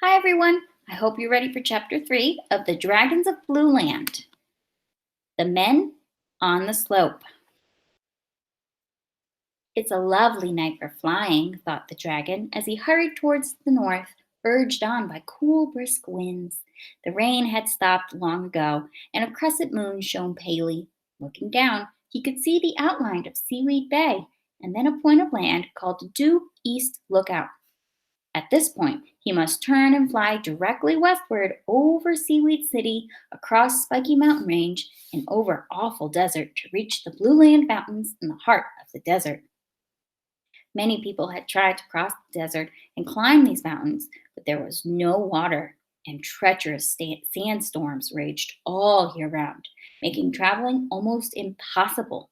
Hi everyone, I hope you're ready for Chapter 3 of the Dragons of Blueland. The Men on the Slope. It's a lovely night for flying, thought the dragon as he hurried towards the north, urged on by cool, brisk winds. The rain had stopped long ago, and a crescent moon shone palely. Looking down, he could see the outline of Seaweed Bay, and then a point of land called Due East Lookout. At this point, he must turn and fly directly westward over Seaweed City, across Spiky Mountain Range, and over Awful Desert to reach the Blueland Mountains in the heart of the desert. Many people had tried to cross the desert and climb these mountains, but there was no water, and treacherous sandstorms raged all year round, making traveling almost impossible.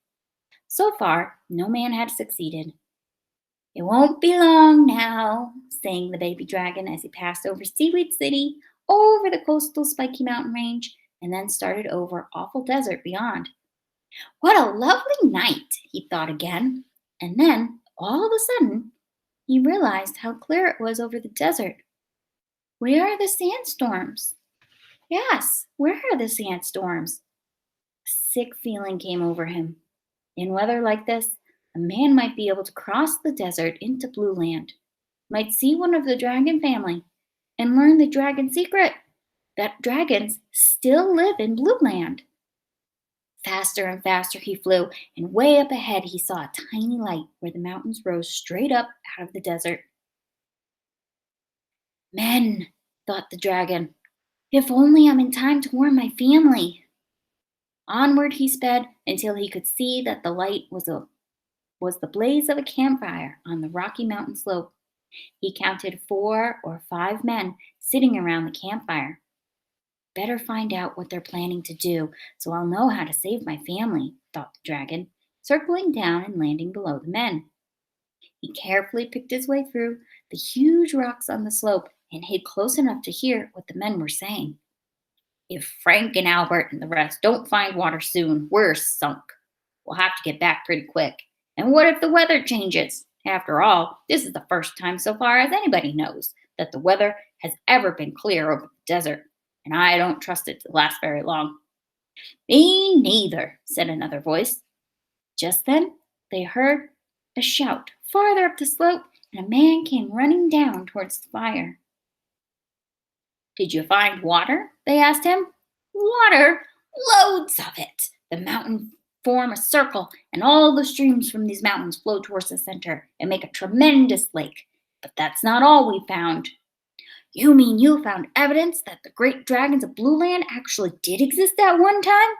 So far, no man had succeeded. It won't be long now, sang the baby dragon as he passed over Seaweed City, over the coastal Spiky Mountain Range, and then started over Awful Desert beyond. What a lovely night, he thought again. And then, all of a sudden, he realized how clear it was over the desert. Where are the sandstorms? Yes, where are the sandstorms? A sick feeling came over him. In weather like this, a man might be able to cross the desert into Blueland, might see one of the dragon family, and learn the dragon secret that dragons still live in Blueland. Faster and faster he flew, and way up ahead he saw a tiny light where the mountains rose straight up out of the desert. Men, thought the dragon, if only I'm in time to warn my family. Onward he sped until he could see that the light was the blaze of a campfire on the rocky mountain slope. He counted 4 or 5 men sitting around the campfire. Better find out what they're planning to do so I'll know how to save my family, thought the dragon, circling down and landing below the men. He carefully picked his way through the huge rocks on the slope and hid close enough to hear what the men were saying. If Frank and Albert and the rest don't find water soon, we're sunk. We'll have to get back pretty quick. And what if the weather changes? After all, this is the first time so far as anybody knows that the weather has ever been clear over the desert, and I don't trust it to last very long. Me neither, said another voice. Just then, they heard a shout farther up the slope, and a man came running down towards the fire. Did you find water? They asked him. Water? Loads of it. The mountain form a circle, and all the streams from these mountains flow towards the center and make a tremendous lake. But that's not all we found. You mean you found evidence that the great dragons of Blueland actually did exist at one time?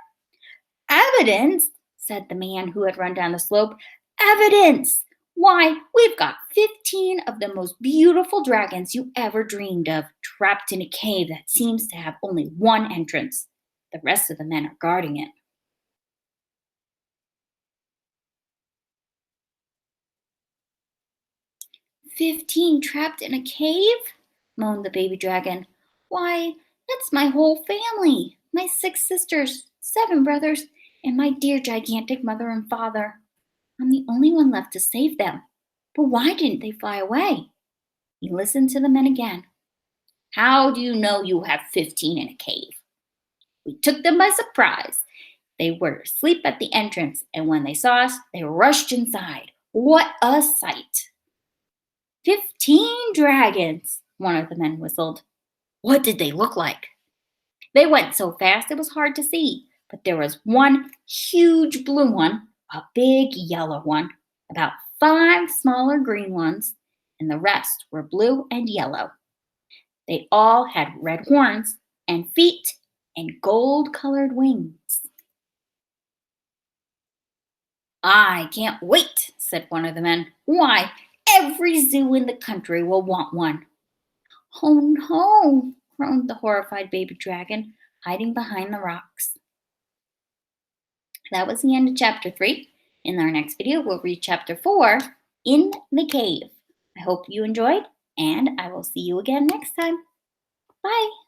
Evidence? Said the man who had run down the slope. Evidence! Why, we've got 15 of the most beautiful dragons you ever dreamed of, trapped in a cave that seems to have only one entrance. The rest of the men are guarding it. "15 trapped in a cave?" moaned the baby dragon. "Why, that's my whole family, my 6 sisters, 7 brothers, and my dear gigantic mother and father. I'm the only one left to save them. But why didn't they fly away?" He listened to the men again. "How do you know you have 15 in a cave?" "We took them by surprise. They were asleep at the entrance, and when they saw us, they rushed inside. What a sight!" 15 dragons, one of the men whistled. "What did they look like?" "They went so fast it was hard to see, but there was one huge blue one, a big yellow one, about 5 smaller green ones, and the rest were blue and yellow. They all had red horns and feet and gold-colored wings." "I can't wait," said one of the men. "Why, every zoo in the country will want one." "Oh no," groaned the horrified baby dragon, hiding behind the rocks. That was the end of chapter 3. In our next video, we'll read chapter 4, In the Cave. I hope you enjoyed, and I will see you again next time. Bye.